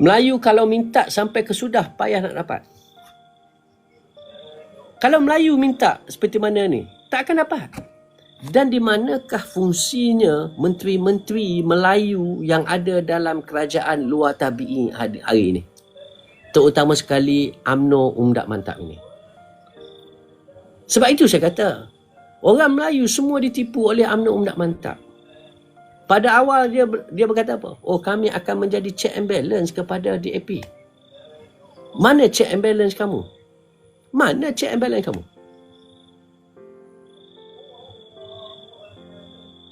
Melayu kalau minta sampai ke sudah payah nak dapat. Kalau Melayu minta seperti mana ni, tak akan dapat. Dan di manakah fungsinya menteri-menteri Melayu yang ada dalam kerajaan luar tabi'i hari ini? Terutama sekali UMNO Umdat Mantap ini. Sebab itu saya kata, orang Melayu semua ditipu oleh UMNO Umdat Mantap. Pada awal dia berkata apa? Oh, kami akan menjadi check and balance kepada DAP. Mana check and balance kamu? Mana check and balance kamu?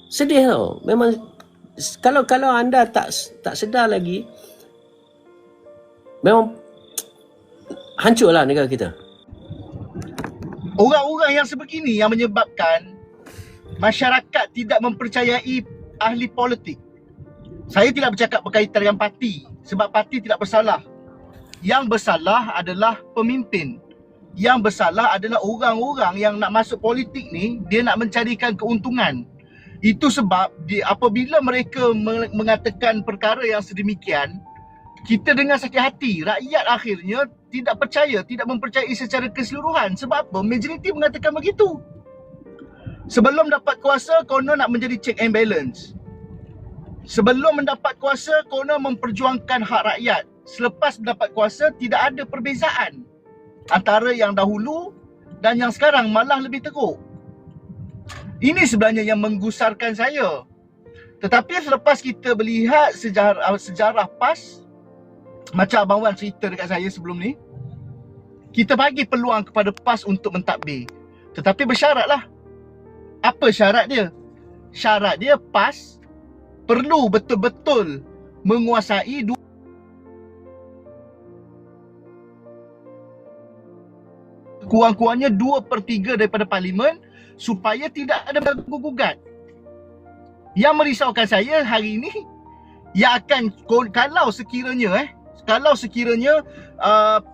Sedih tau. Memang kalau anda tak sedar lagi, memang hancurlah negara kita. Orang-orang yang sebegini yang menyebabkan masyarakat tidak mempercayai ahli politik. Saya tidak bercakap berkaitan dengan parti, sebab parti tidak bersalah. Yang bersalah adalah pemimpin. Yang bersalah adalah orang-orang yang nak masuk politik ni, dia nak mencarikan keuntungan. Itu sebab apabila mereka mengatakan perkara yang sedemikian, kita dengar sakit hati. Rakyat akhirnya tidak percaya, tidak mempercayai secara keseluruhan. Sebab apa? Majoriti mengatakan begitu. Sebelum dapat kuasa, konon nak menjadi check and balance. Sebelum mendapat kuasa, konon memperjuangkan hak rakyat. Selepas mendapat kuasa, tidak ada perbezaan antara yang dahulu dan yang sekarang, malah lebih teruk. Ini sebenarnya yang menggusarkan saya. Tetapi selepas kita melihat sejarah PAS, macam Abang Wan cerita dekat saya sebelum ni, kita bagi peluang kepada PAS untuk mentadbir. Tetapi bersyaratlah. Apa syarat dia? Syarat dia PAS perlu betul-betul menguasai kurang-kurangnya 2/3 daripada parlimen supaya tidak ada bergugat. Yang merisaukan saya hari ini, yang akan, kalau sekiranya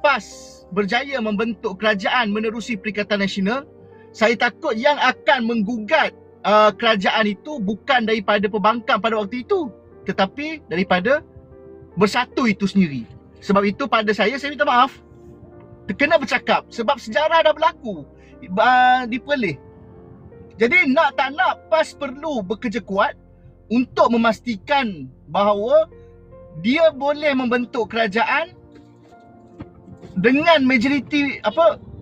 PAS berjaya membentuk kerajaan menerusi Perikatan Nasional, saya takut yang akan menggugat kerajaan itu bukan daripada pembangkang pada waktu itu, tetapi daripada Bersatu itu sendiri. Sebab itu pada saya minta maaf, kena bercakap sebab sejarah dah berlaku di Perlis. Jadi nak tak nak, PAS perlu bekerja kuat untuk memastikan bahawa dia boleh membentuk kerajaan dengan majoriti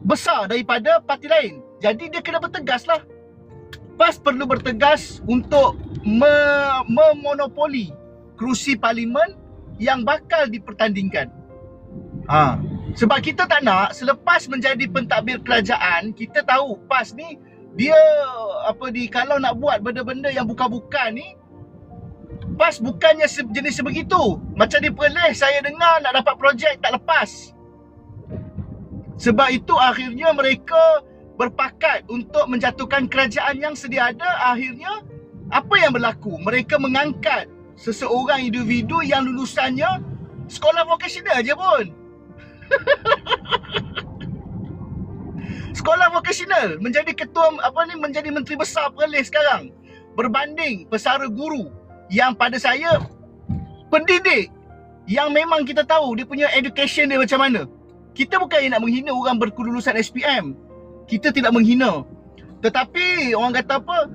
besar daripada parti lain. Jadi dia kena bertegas lah. PAS perlu bertegas untuk memonopoli kerusi parlimen yang bakal dipertandingkan. Sebab kita tak nak selepas menjadi pentadbir kerajaan, kita tahu PAS ni dia kalau nak buat benda-benda yang bukan-bukan ni, PAS bukannya jenis sebegitu. Macam di Perlis saya dengar nak dapat projek tak lepas. Sebab itu akhirnya mereka berpakat untuk menjatuhkan kerajaan yang sedia ada. Akhirnya apa yang berlaku? Mereka mengangkat seseorang individu yang lulusannya sekolah vokasional je pun. Sekolah vokasional menjadi ketua menjadi menteri besar Perlis sekarang, berbanding pesara guru yang pada saya pendidik yang memang kita tahu dia punya education dia macam mana. Kita bukan nak menghina orang berkelulusan SPM. Kita tidak menghina. Tetapi orang kata apa?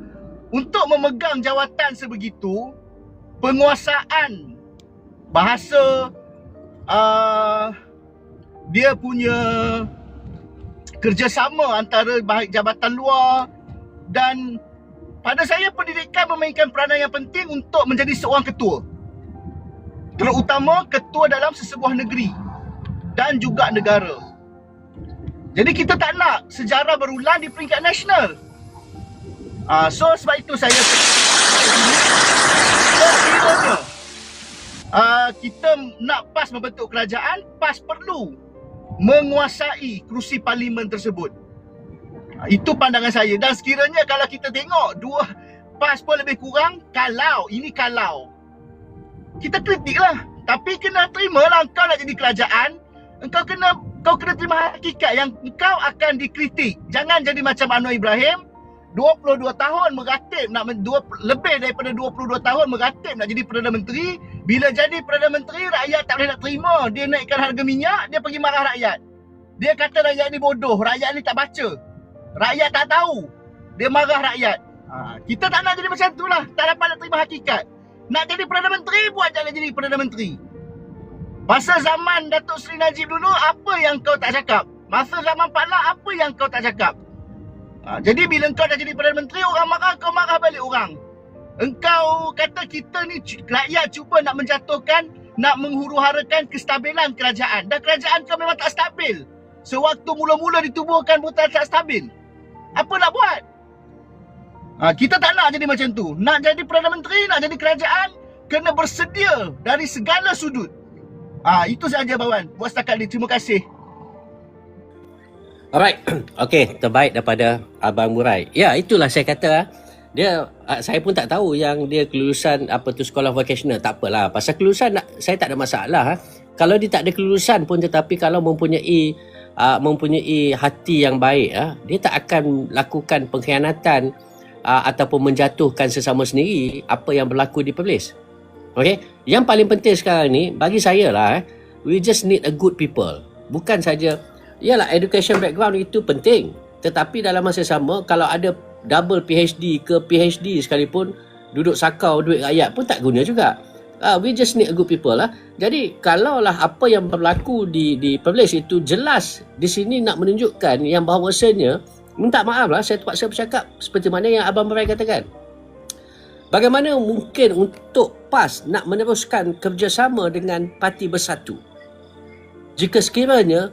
Untuk memegang jawatan sebegitu, penguasaan bahasa, dia punya kerjasama antara jabatan luar, dan pada saya pendidikan memainkan peranan yang penting untuk menjadi seorang ketua, terutama ketua dalam sesebuah negeri dan juga negara. Jadi kita tak nak sejarah berulang di peringkat nasional. So sebab itu saya sekiranya kita nak PAS membentuk kerajaan, PAS perlu menguasai kerusi parlimen tersebut. Itu pandangan saya. Dan sekiranya kalau kita tengok dua PAS pun lebih kurang, kalau kita kritik lah. Tapi kena terima lah, kau nak jadi kerajaan, kau kena terima hakikat yang kau akan dikritik. Jangan jadi macam Anwar Ibrahim 22 tahun meratib lebih daripada 22 tahun meratib nak jadi Perdana Menteri. Bila jadi Perdana Menteri, rakyat tak boleh nak terima. Dia naikkan harga minyak, dia pergi marah rakyat. Dia kata rakyat ni bodoh, rakyat ni tak baca, rakyat tak tahu. Dia marah rakyat. Kita tak nak jadi macam tu lah. Tak dapat nak terima hakikat. Nak jadi Perdana Menteri, buat jangan jadi Perdana Menteri. Masa zaman Datuk Seri Najib dulu, apa yang kau tak cakap? Masa zaman Pak Lak, apa yang kau tak cakap? Jadi bila kau dah jadi Perdana Menteri, orang marah, kau marah balik orang. Engkau kata kita ni rakyat cuba nak menjatuhkan, nak menghuru-harakan kestabilan kerajaan. Dan kerajaan kau memang tak stabil. Sewaktu mula-mula ditubuhkan pun tak stabil. Apa nak buat? Kita tak nak jadi macam tu. Nak jadi Perdana Menteri, nak jadi kerajaan, kena bersedia dari segala sudut. Itu sahaja Bawan. Buat setakat ni. Terima kasih. Alright. Okey, terbaik daripada Abang Murai. Ya, itulah saya kata. Saya pun tak tahu yang dia kelulusan sekolah vocational. Tak apalah. Pasal kelulusan saya tak ada masalah. Kalau dia tak ada kelulusan pun, tetapi kalau mempunyai hati yang baik, dia tak akan lakukan pengkhianatan ataupun menjatuhkan sesama sendiri apa yang berlaku di Perlis. Okey, yang paling penting sekarang ni bagi saya lah, we just need a good people. Bukan saja yalah, education background itu penting, tetapi dalam masa sama kalau ada double PhD ke PhD sekalipun, duduk sakau duit rakyat pun tak guna juga. We just need a good people lah. Jadi kalaulah apa yang berlaku di Perlis itu jelas di sini nak menunjukkan yang bahawasanya, minta maaf lah saya terpaksa bercakap seperti mana yang Abang Murai katakan, bagaimana mungkin untuk PAS nak meneruskan kerjasama dengan Parti Bersatu jika sekiranya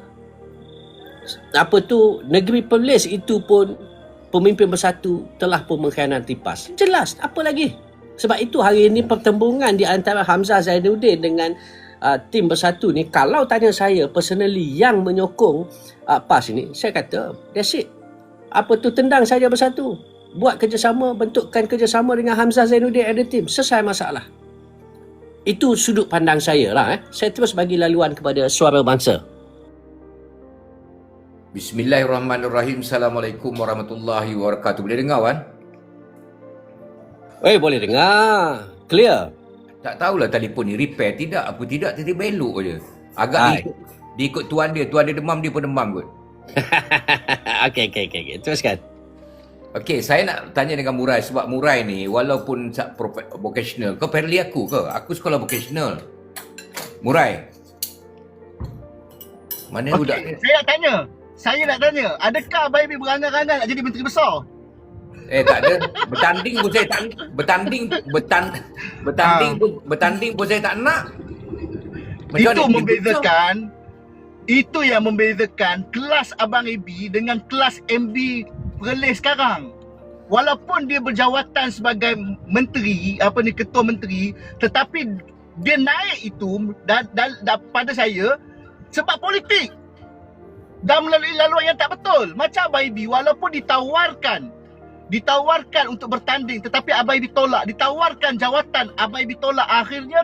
negeri Perlis itu pun pemimpin bersatu telah pun mengkhianati PAS. Jelas, apa lagi? Sebab itu hari ini pertembungan di antara Hamzah Zainuddin dengan tim bersatu ni, kalau tanya saya personally yang menyokong PAS ini, saya kata that's it. Tendang saja bersatu. Buat kerjasama, bentukkan kerjasama dengan Hamzah Zainuddin and the team. Selesai masalah. Itu sudut pandang saya lah. Saya terus bagi laluan kepada Suara Bangsa. Bismillahirrahmanirrahim. Assalamualaikum warahmatullahi wabarakatuh. Boleh dengar, Wan? Boleh dengar. Clear. Tak tahulah telefon ni repair tidak, apa tidak, tiba-tiba elok je. Agak dia ikut tuan dia demam, dia pun demam kot. Okey. Teruskan. Okey, saya nak tanya dengan Murai, sebab Murai ni walaupun vocational, kau parallel aku ke? Aku sekolah vocational. Murai. Mana budak ni? Saya nak tanya, adakah Abang Ibi berangan-angan nak jadi menteri besar? Tak ada. Bertanding pun saya tak bertanding pun saya tak nak. Itu yang membezakan kelas Abang Ibi dengan kelas MD Perlis sekarang. Walaupun dia berjawatan sebagai menteri, ketua menteri, tetapi dia naik itu pada saya sebab politik. Dan melalui laluan yang tak betul. Macam Abang Ibi, walaupun ditawarkan untuk bertanding, tetapi Abang Ibi tolak. Ditawarkan jawatan, Abang Ibi tolak. Akhirnya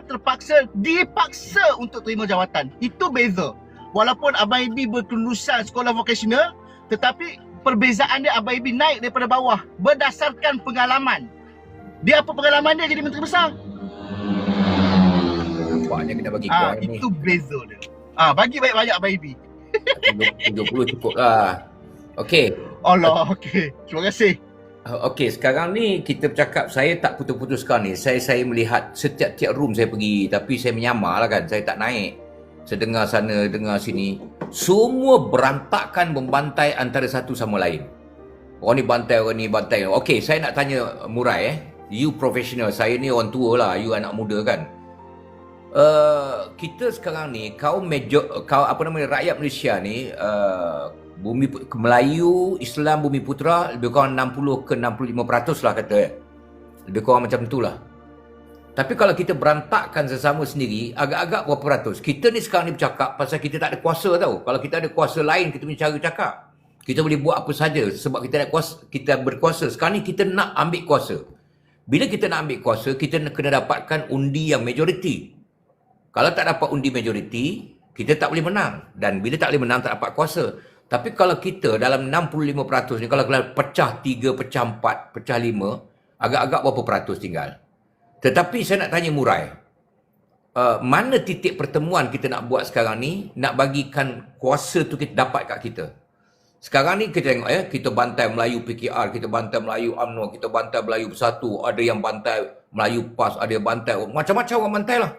dipaksa untuk terima jawatan. Itu beza. Walaupun Abang Ibi berkelulusan sekolah vocational, tetapi perbezaan dia Abang Ibi naik daripada bawah berdasarkan pengalaman. Dia apa pengalaman dia jadi menteri besar? Nampaknya kena bagi kau ni. Itu beza dia. Bagi banyak-banyak Abang Ibi. 30 cukup lah. Okey. Allah, okey. Terima kasih. Okey, sekarang ni kita bercakap, saya tak putus-putuskan ni. Saya melihat setiap room saya pergi, tapi saya menyamar lah kan. Saya tak naik. Saya dengar sana, dengar sini. Semua berantakan membantai antara satu sama lain. Orang ni bantai, orang ni bantai. Okey, saya nak tanya Murai You professional, saya ni orang tua lah. You anak muda kan. Kita sekarang ni rakyat Malaysia ni bumi Melayu, Islam, Bumi Putera lebih kurang 60 ke 65% lah kata. Lebih kurang macam itulah. Tapi kalau kita berantakkan sesama sendiri, agak-agak berapa ratus? Kita ni sekarang ni bercakap pasal kita tak ada kuasa tau. Kalau kita ada kuasa lain, kita punya cara cakap. Kita boleh buat apa saja sebab kita ada kuasa, kita berkuasa. Sekarang ni kita nak ambil kuasa. Bila kita nak ambil kuasa, kita kena dapatkan undi yang majoriti. Kalau tak dapat undi majoriti, kita tak boleh menang. Dan bila tak boleh menang, tak dapat kuasa. Tapi kalau kita dalam 65% ni, kalau pecah 3, pecah 4, pecah 5, agak-agak berapa peratus tinggal. Tetapi saya nak tanya Murai, mana titik pertemuan kita nak buat sekarang ni, nak bagikan kuasa tu kita dapat kat kita. Sekarang ni kita tengok kita bantai Melayu PKR, kita bantai Melayu UMNO, kita bantai Melayu Bersatu, ada yang bantai Melayu PAS, ada yang bantai, macam-macam orang bantai lah.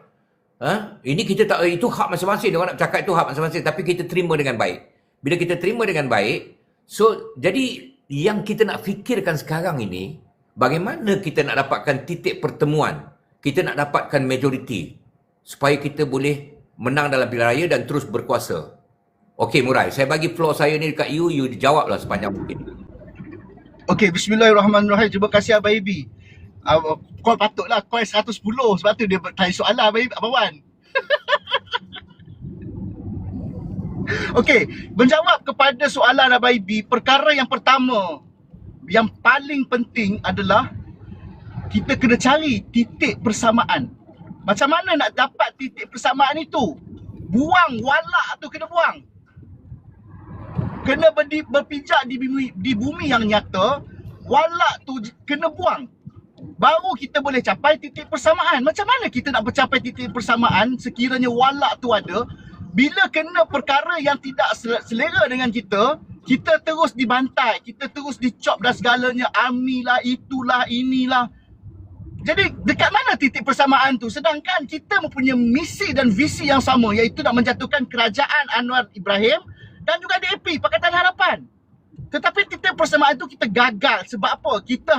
Ini kita tak, itu hak masing-masing, orang nak cakap itu hak masing-masing, tapi kita terima dengan baik. Bila kita terima dengan baik, so jadi yang kita nak fikirkan sekarang ini, bagaimana kita nak dapatkan titik pertemuan, kita nak dapatkan majoriti, supaya kita boleh menang dalam pilihan raya dan terus berkuasa. Okey Murai, saya bagi floor saya ni dekat you dijawablah sepanjang mungkin. Okey, bismillahirrahmanirrahim. Terima kasih Abang Ibi. Kau patutlah kau 110 sebab tu dia tanya soalan Abang Wan. Okey, menjawab kepada soalan Abang Ibi, perkara yang pertama yang paling penting adalah kita kena cari titik persamaan. Macam mana nak dapat titik persamaan itu? Buang walak tu, kena buang. Kena berpijak di bumi yang nyata, walak tu kena buang. Baru kita boleh capai titik persamaan. Macam mana kita nak mencapai titik persamaan sekiranya walak tu ada? Bila kena perkara yang tidak selera dengan kita, kita terus dibantai, kita terus dicop dan segalanya, army lah, itulah, inilah. Jadi dekat mana titik persamaan tu? Sedangkan kita mempunyai misi dan visi yang sama, iaitu nak menjatuhkan kerajaan Anwar Ibrahim dan juga DAP, Pakatan Harapan. Tetapi titik persamaan itu kita gagal. Sebab apa? Kita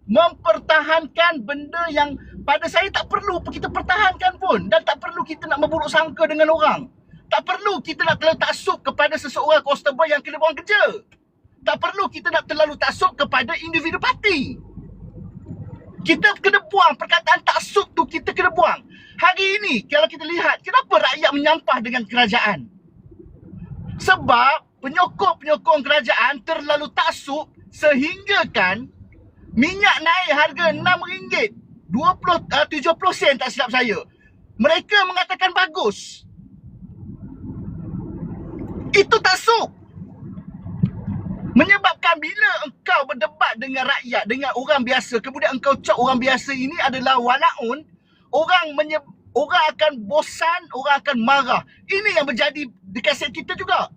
mempertahankan benda yang pada saya tak perlu kita pertahankan pun. Dan tak perlu kita nak memburuk sangka dengan orang. Tak perlu kita nak terlalu taksub kepada seseorang konstebel yang kena buang kerja. Tak perlu kita nak terlalu taksub kepada individu parti. Kita kena buang perkataan taksub tu, kita kena buang. Hari ini kalau kita lihat, kenapa rakyat menyampah dengan kerajaan? Sebab penyokong-penyokong kerajaan terlalu taksub sehinggakan minyak naik harga RM6, 70 sen tak silap saya. Mereka mengatakan bagus. Itu taksub. Menyebabkan bila engkau berdebat dengan rakyat, dengan orang biasa, kemudian engkau cop orang biasa ini adalah walaun, orang akan bosan, orang akan marah. Ini yang berjadi di kaset kita juga.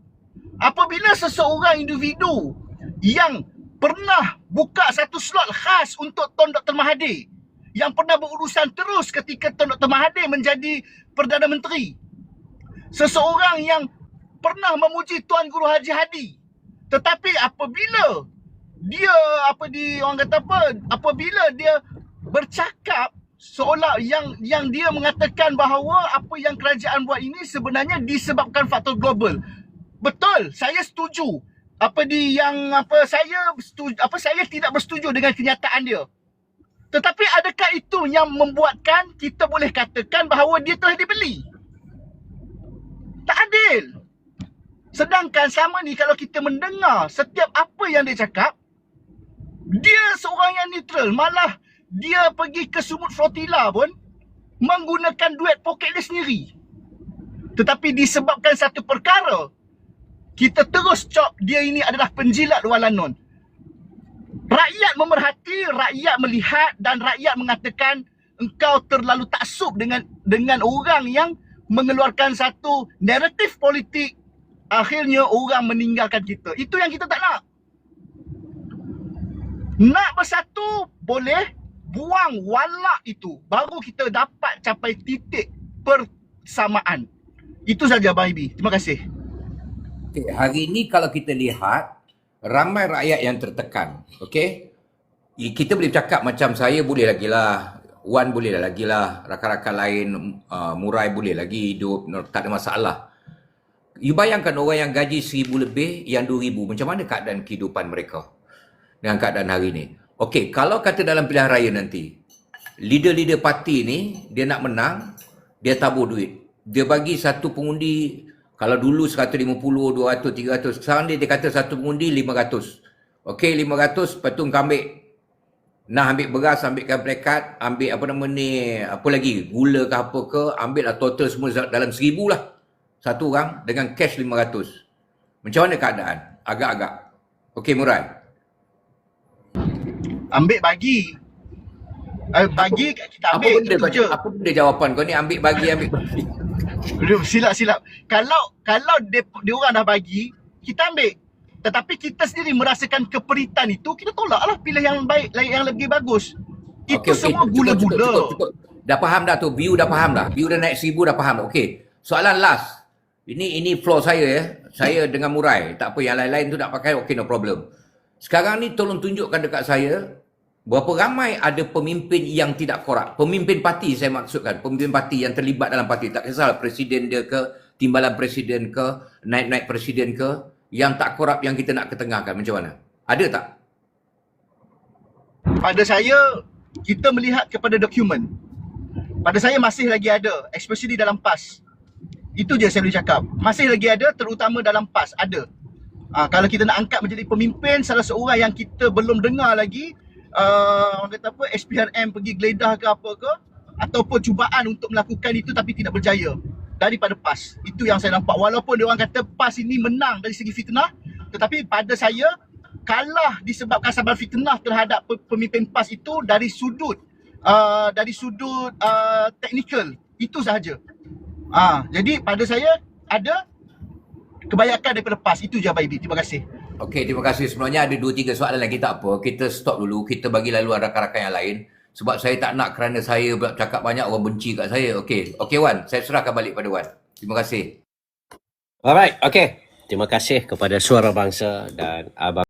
Apabila seseorang individu yang pernah buka satu slot khas untuk Tun Dr. Mahathir, yang pernah berurusan terus ketika Tun Dr. Mahathir menjadi Perdana Menteri, seseorang yang pernah memuji Tuan Guru Haji Hadi, tetapi apabila dia apabila dia bercakap seolah yang dia mengatakan bahawa apa yang kerajaan buat ini sebenarnya disebabkan faktor global. Betul, saya setuju. Saya tidak bersetuju dengan kenyataan dia. Tetapi adakah itu yang membuatkan kita boleh katakan bahawa dia telah dibeli? Tak adil. Sedangkan sama ni kalau kita mendengar setiap apa yang dia cakap, dia seorang yang neutral. Malah dia pergi ke Sumut Flotilla pun menggunakan duit poket dia sendiri. Tetapi disebabkan satu perkara, kita terus cop dia ini adalah penjilat walanon. Rakyat memerhati, rakyat melihat dan rakyat mengatakan engkau terlalu taksub dengan orang yang mengeluarkan satu naratif politik. Akhirnya orang meninggalkan kita. Itu yang kita tak nak. Nak bersatu boleh, buang walak itu, baru kita dapat capai titik persamaan. Itu saja Abang Ibi. Terima kasih. Okay, hari ini kalau kita lihat, ramai rakyat yang tertekan. Okay? Kita boleh cakap macam saya boleh lagi lah, Wan boleh lagi lah, rakan-rakan lain, Murai boleh lagi hidup, tak ada masalah. You bayangkan orang yang gaji 1,000 lebih, yang 2,000, macam mana keadaan kehidupan mereka dengan keadaan hari ini? Okey, kalau kata dalam pilihan raya nanti, leader-leader parti ni, dia nak menang, dia tabur duit. Dia bagi satu pengundi, kalau dulu 150, 200, 300, sekarang dia kata satu pengundi 500. Okey, 500, lepas tu kau ambil beras, ambilkan plekat, ambil apa lagi, gula ke apa ke, ambil lah total semua dalam 1,000 lah. Satu orang dengan cash 500. Macam mana keadaan? Agak-agak. Okey Murai. Ambil bagi. Bagi kita Apa ambil benda itu kau je. apa benda jawapan kau ni ambil bagi. Silap. Kalau dia orang dah bagi, kita ambil. Tetapi kita sendiri merasakan keperitan itu, kita tolaklah, pilih yang baik, yang lebih bagus. Itu semua gula-gula. Cukup. Dah faham dah tu. View dah faham dah. View dah naik 1000 dah faham. Okey. Soalan last. Ini flow saya ya. Saya dengan Murai. Tak apa yang lain-lain tu nak pakai. Okey, no problem. Sekarang ni tolong tunjukkan dekat saya berapa ramai ada pemimpin yang tidak korup. Pemimpin parti saya maksudkan. Pemimpin parti yang terlibat dalam parti. Tak kisah presiden dia ke, timbalan presiden ke, naik-naik presiden ke, yang tak korup yang kita nak ketengahkan. Macam mana? Ada tak? Pada saya, kita melihat kepada dokumen. Pada saya masih lagi ada, especially dalam PAS. Itu je saya boleh cakap. Masih lagi ada, terutama dalam PAS. Ada. Kalau kita nak angkat menjadi pemimpin, salah seorang yang kita belum dengar lagi, orang kata apa, SPRM pergi geledah ke apa ke, ataupun cubaan untuk melakukan itu tapi tidak berjaya daripada PAS. Itu yang saya nampak. Walaupun dia orang kata PAS ini menang dari segi fitnah, tetapi pada saya, kalah disebabkan sabar fitnah terhadap pemimpin PAS itu dari sudut teknikal. Itu sahaja. Jadi pada saya ada kebanyakan daripada PAS. Itu je Abang Ibi. Terima kasih. Okey, terima kasih. Sebenarnya ada 2-3 soalan lagi, tak apa. Kita stop dulu. Kita bagi lalu rakan-rakan yang lain. Sebab saya tak nak kerana saya cakap banyak orang benci kat saya. Okey, Wan. Saya serahkan balik pada Wan. Terima kasih. Alright, okey. Terima kasih kepada Suara Bangsa dan Abang